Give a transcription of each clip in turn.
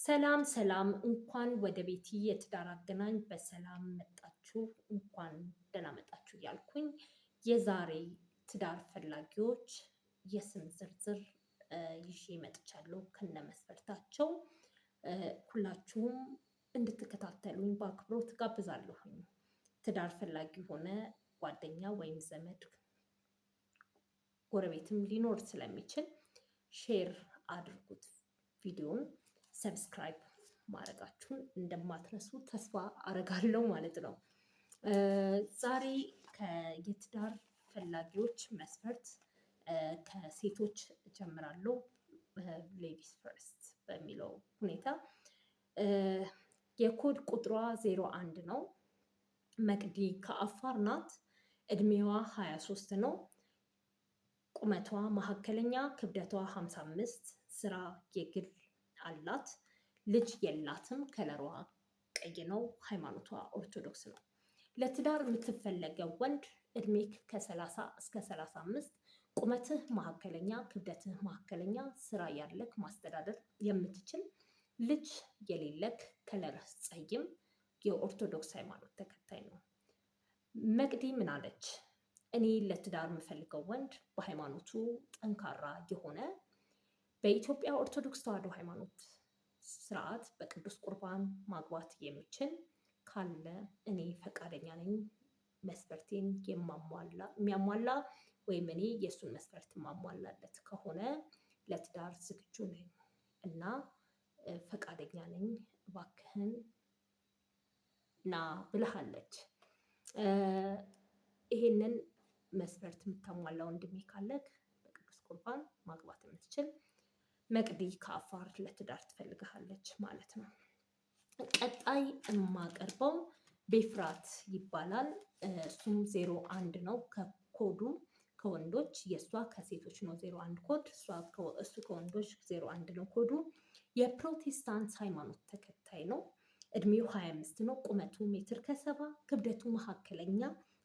ሰላም ሰላም፣ እንኳን ወደ ቤቲ የትዳር አገናኝ በሰላም መጣችሁ፣ እንኳን ደህና መጣችሁ እያልኩኝ የዛሬ ትዳር ፈላጊዎች የስም ዝርዝር ይዤ መጥቻለሁ ከነመስፈርታቸው። ሁላችሁም እንድትከታተሉኝ በአክብሮት ጋብዛለሁኝ። ትዳር ፈላጊ ሆነ ጓደኛ ወይም ዘመድ ጎረቤትም ሊኖር ስለሚችል ሼር አድርጉት ቪዲዮን ሰብስክራይብ ማድረጋችሁን እንደማትረሱ ተስፋ አረጋለሁ ማለት ነው። ዛሬ የትዳር ፈላጊዎች መስፈርት ከሴቶች እጀምራለሁ። ሌዲስ ፈርስት በሚለው ሁኔታ የኮድ ቁጥሯ 01 ነው። መቅዲ ከአፋር ናት። እድሜዋ 23 ነው። ቁመቷ መካከለኛ፣ ክብደቷ 55፣ ስራ የግል አላት። ልጅ የላትም። ከለሯ ቀይ ነው። ሃይማኖቷ ኦርቶዶክስ ነው። ለትዳር የምትፈለገው ወንድ እድሜክ ከ30 እስከ 35፣ ቁመትህ መካከለኛ፣ ክብደትህ መካከለኛ፣ ስራ ያለክ፣ ማስተዳደር የምትችል፣ ልጅ የሌለክ፣ ከለርህ ጸይም፣ የኦርቶዶክስ ሃይማኖት ተከታይ ነው። መቅዲ ምን አለች? እኔ ለትዳር የምፈልገው ወንድ በሃይማኖቱ ጠንካራ የሆነ በኢትዮጵያ ኦርቶዶክስ ተዋሕዶ ሃይማኖት ስርዓት በቅዱስ ቁርባን ማግባት የሚችል ካለ እኔ ፈቃደኛ ነኝ። መስፈርቴን የሚያሟላ ወይም እኔ የእሱን መስፈርት ማሟላለት ከሆነ ለትዳር ዝግጁ ነኝ እና ፈቃደኛ ነኝ፣ እባክህን ና ብልሃለች። ይሄንን መስፈርት የምታሟላ ወንድሜ ካለክ በቅዱስ ቁርባን ማግባት የምትችል መቅዲ ከአፋር ለትዳር ትፈልግሃለች ማለት ነው። ቀጣይ የማቀርበው ቤፍራት ይባላል። እሱም 01 ነው ከኮዱ ከወንዶች፣ የእሷ ከሴቶች ነው 01 ኮድ፣ እሱ ከወንዶች 01 ነው ኮዱ። የፕሮቴስታንት ሃይማኖት ተከታይ ነው። እድሜው 25 ነው። ቁመቱ ሜትር ከ70፣ ክብደቱ መካከለኛ፣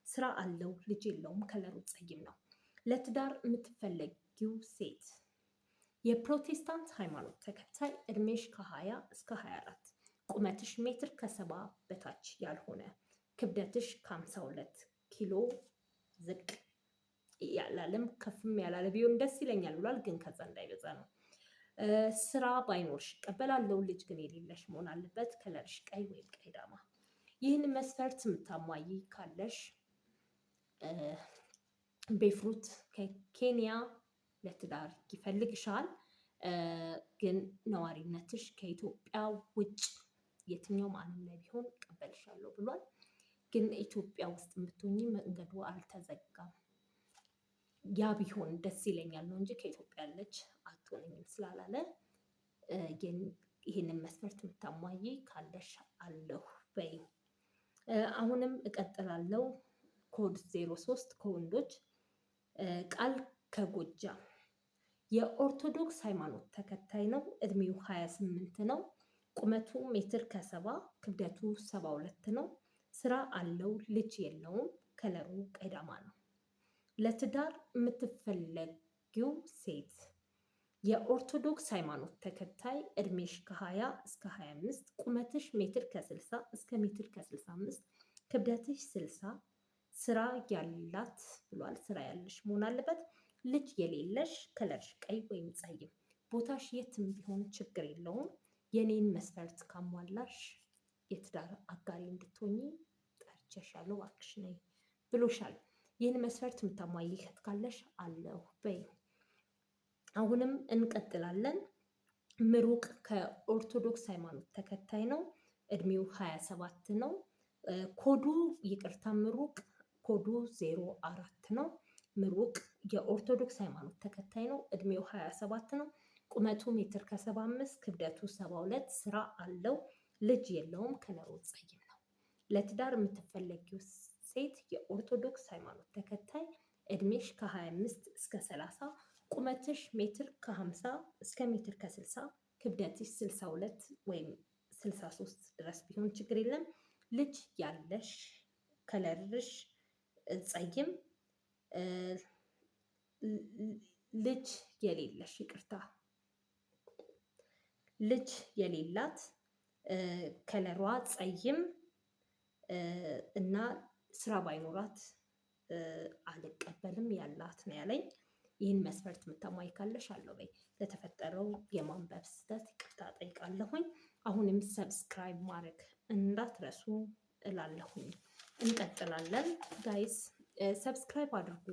ስራ አለው፣ ልጅ የለውም፣ ከለሩ ጸይም ነው። ለትዳር የምትፈለጊው ሴት የፕሮቴስታንት ሃይማኖት ተከታይ፣ እድሜሽ ከ20 እስከ 24፣ ቁመትሽ ሜትር ከ70 በታች ያልሆነ፣ ክብደትሽ ከ52 ኪሎ ዝቅ ያላለም ከፍም ያላለ ቢሆን ደስ ይለኛል ብሏል፣ ግን ከዛ እንዳይበዛ ነው። ስራ ባይኖርሽ እቀበላለሁ፣ ልጅ ግን የሌለሽ መሆን አለበት፣ ከለርሽ ቀይ ወይም ቀይ ዳማ። ይህን መስፈርት የምታሟይ ካለሽ ቤፍሩት ከኬንያ ለትዳር ይፈልግሻል። ግን ነዋሪነትሽ ከኢትዮጵያ ውጭ የትኛውም ዓለም ላይ ቢሆን እቀበልሻለሁ ብሏል። ግን ኢትዮጵያ ውስጥ የምትሆኚ መንገዱ አልተዘጋም። ያ ቢሆን ደስ ይለኛል ነው እንጂ ከኢትዮጵያ ያለች አትሆነኝም ስላላለ፣ ግን ይህንን መስፈርት የምታሟይ ካለሽ አለሁ በይ። አሁንም እቀጥላለሁ። ኮድ 03 ከወንዶች ቃል ከጎጃም የኦርቶዶክስ ሃይማኖት ተከታይ ነው። እድሜው 28 ነው። ቁመቱ ሜትር ከ70፣ ክብደቱ 72 ነው። ስራ አለው፣ ልጅ የለውም፣ ከለሩ ቀይዳማ ነው። ለትዳር የምትፈለጊው ሴት የኦርቶዶክስ ሃይማኖት ተከታይ፣ እድሜሽ ከ20 እስከ 25፣ ቁመትሽ ሜትር ከ60 እስከ ሜትር ከ65፣ ክብደትሽ 60፣ ስራ ያላት ብሏል። ስራ ያለሽ መሆን አለበት። ልጅ የሌለሽ፣ ከለርሽ ቀይ ወይም ጸይም፣ ቦታሽ የትም ቢሆን ችግር የለውም። የኔን መስፈርት ካሟላሽ የትዳር አጋሪ እንድትሆኚ ጠርቼሻለሁ፣ እባክሽ ነይ ብሎሻል። ይህን መስፈርት የምታሟይ ካለሽ አለሁ በይ። አሁንም እንቀጥላለን። ምሩቅ ከኦርቶዶክስ ሃይማኖት ተከታይ ነው። እድሜው 27 ነው። ኮዱ ይቅርታ፣ ምሩቅ ኮዱ 04 ነው። ምሩቅ የኦርቶዶክስ ሃይማኖት ተከታይ ነው። እድሜው 27 ነው። ቁመቱ ሜትር ከ75፣ ክብደቱ 72፣ ስራ አለው፣ ልጅ የለውም፣ ከለሩ ጸይም ነው። ለትዳር የምትፈለጊው ሴት የኦርቶዶክስ ሃይማኖት ተከታይ፣ እድሜሽ ከ25 እስከ 30፣ ቁመትሽ ሜትር ከ50 እስከ ሜትር ከ60፣ ክብደትሽ 62 ወይም 63 ድረስ ቢሆን ችግር የለም። ልጅ ያለሽ፣ ከለርሽ ጸይም፣ ልጅ የሌለሽ ይቅርታ፣ ልጅ የሌላት ከለሯ ጸይም እና ስራ ባይኖራት አልቀበልም ያላት ነው ያለኝ። ይህን መስፈርት የምታሟይ ካለሽ አለው በይ። ለተፈጠረው የማንበብ ስህተት ይቅርታ ጠይቃለሁኝ። አሁንም ሰብስክራይብ ማድረግ እንዳትረሱ እላለሁኝ። እንቀጥላለን ጋይስ፣ ሰብስክራይብ አድርጉ፣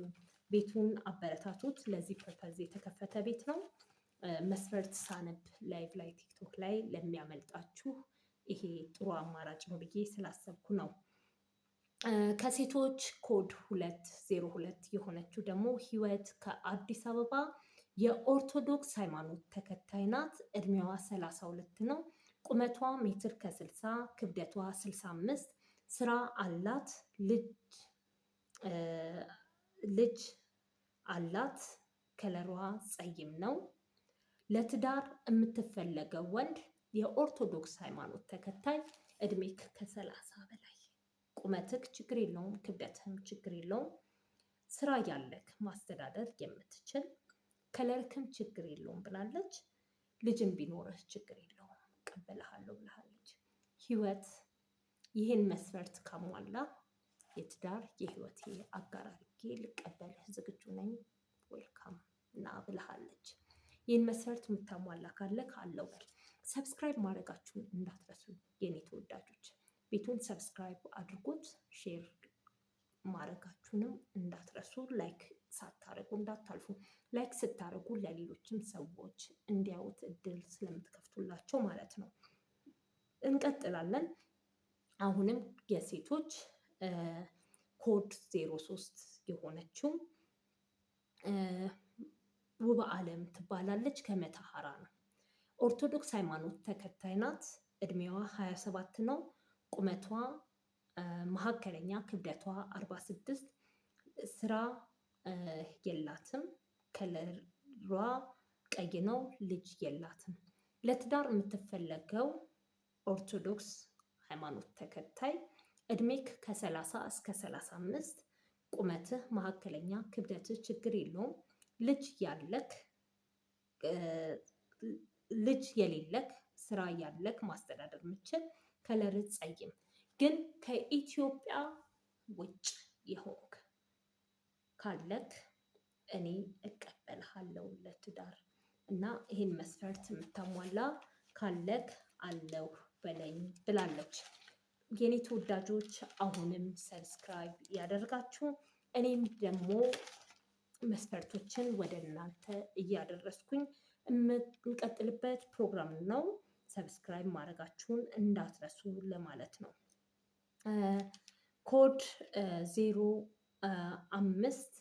ቤቱን አበረታቱት። ለዚህ ፐርፐዝ የተከፈተ ቤት ነው። መስፈርት ሳነብ ላይቭ ላይ ቲክቶክ ላይ ለሚያመልጣችሁ ይሄ ጥሩ አማራጭ ነው ብዬ ስላሰብኩ ነው። ከሴቶች ኮድ 202 የሆነችው ደግሞ ህይወት ከአዲስ አበባ የኦርቶዶክስ ሃይማኖት ተከታይ ናት። እድሜዋ 32 ነው። ቁመቷ ሜትር ከ60 ክብደቷ 65 ስራ አላት። ልጅ አላት። ከለሯ ጸይም ነው። ለትዳር የምትፈለገው ወንድ የኦርቶዶክስ ሃይማኖት ተከታይ፣ እድሜክ ከ30 በላይ፣ ቁመትክ ችግር የለውም፣ ክብደትህም ችግር የለውም፣ ስራ ያለክ ማስተዳደር የምትችል፣ ከለርክም ችግር የለውም ብላለች። ልጅም ቢኖርህ ችግር የለውም እቀበልሃለሁ ብላለች። ህይወት ይህን መስፈርት ካሟላ የትዳር የህይወቴ አጋር አድርጌ ልቀበልህ ዝግጁ ነኝ፣ ዌልካም እና ብላለች። ይህን መስፈርት የምታሟላ ካለ ካለው በል። ሰብስክራይብ ማድረጋችሁን እንዳትረሱ የኔ ተወዳጆች። ቤቱን ሰብስክራይብ አድርጉት፣ ሼር ማድረጋችሁንም እንዳትረሱ። ላይክ ሳታደርጉ እንዳታልፉ። ላይክ ስታደርጉ ለሌሎችም ሰዎች እንዲያዩት እድል ስለምትከፍቱላቸው ማለት ነው። እንቀጥላለን። አሁንም የሴቶች ኮድ 03 የሆነችው ውብ አለም ትባላለች። ከመተሐራ ነው። ኦርቶዶክስ ሃይማኖት ተከታይ ናት። እድሜዋ 27 ነው። ቁመቷ መካከለኛ፣ ክብደቷ 46፣ ስራ የላትም። ከለሯ ቀይ ነው። ልጅ የላትም። ለትዳር የምትፈለገው ኦርቶዶክስ ሃይማኖት ተከታይ፣ እድሜክ ከ30 እስከ 35፣ ቁመትህ መካከለኛ፣ ክብደትህ ችግር የለውም፣ ልጅ የሌለክ፣ ስራ ያለክ፣ ማስተዳደር የምችል፣ ከለር ጸይም፣ ግን ከኢትዮጵያ ውጭ የሆንክ ካለክ እኔ እቀበልሃለሁ ለትዳር እና ይህን መስፈርት የምታሟላ ካለክ አለው በለኝ ብላለች። የኔ ተወዳጆች አሁንም ሰብስክራይብ ያደርጋችሁ፣ እኔም ደግሞ መስፈርቶችን ወደ እናንተ እያደረስኩኝ የምንቀጥልበት ፕሮግራም ነው። ሰብስክራይብ ማድረጋችሁን እንዳትረሱ ለማለት ነው። ኮድ 05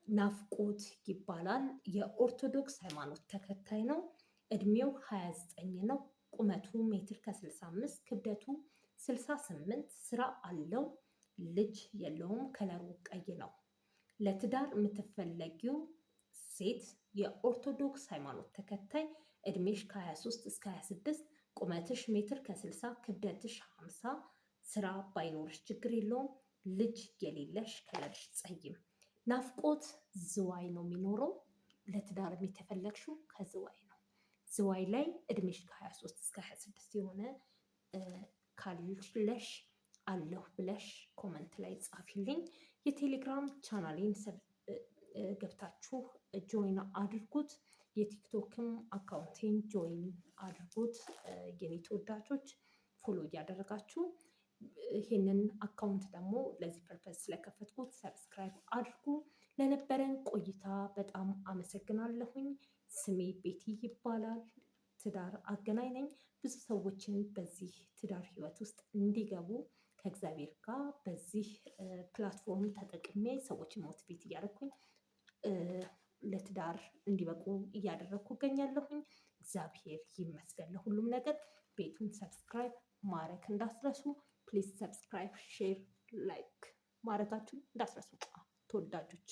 ናፍቆት ይባላል። የኦርቶዶክስ ሃይማኖት ተከታይ ነው። እድሜው 29 ነው። ቁመቱ ሜትር ከ65፣ ክብደቱ 68፣ ስራ አለው። ልጅ የለውም። ከለሩ ቀይ ነው። ለትዳር የምትፈለጊው ሴት የኦርቶዶክስ ሃይማኖት ተከታይ፣ እድሜሽ ከ23 እስከ 26፣ ቁመትሽ ሜትር ከ60፣ ክብደትሽ 50፣ ስራ ባይኖርሽ ችግር የለውም፣ ልጅ የሌለሽ፣ ከለርሽ ጸይም። ናፍቆት ዝዋይ ነው የሚኖረው። ለትዳር የተፈለግሽው ከዝዋይ ነው። ዝዋይ ላይ እድሜሽ ከ23 እስከ 26 የሆነ ካለሽ አለሁ ብለሽ ኮመንት ላይ ጻፊልኝ። የቴሌግራም ቻናሌን ገብታችሁ ጆይን አድርጉት። የቲክቶክም አካውንቴን ጆይን አድርጉት። የኔ ተወዳጆች ፎሎ እያደረጋችሁ ይህንን አካውንት ደግሞ ለዚህ ፐርፐስ ስለከፈትኩት ሰብስክራይብ አድርጉ። ለነበረን ቆይታ በጣም አመሰግናለሁኝ። ስሜ ቤቲ ይባላል። ትዳር አገናኝ ነኝ። ብዙ ሰዎችን በዚህ ትዳር ህይወት ውስጥ እንዲገቡ ከእግዚአብሔር ጋር በዚህ ፕላትፎርም ተጠቅሜ ሰዎችን ሞቲቬት እያደረኩኝ ለትዳር እንዲበቁ እያደረግኩ እገኛለሁኝ። እግዚአብሔር ይመስገን ለሁሉም ነገር። ቤቱን ሰብስክራይብ ማድረግ እንዳትረሱ። ፕሊዝ ሰብስክራይብ፣ ሼር፣ ላይክ ማድረጋችሁን እንዳትረሱ ተወዳጆች።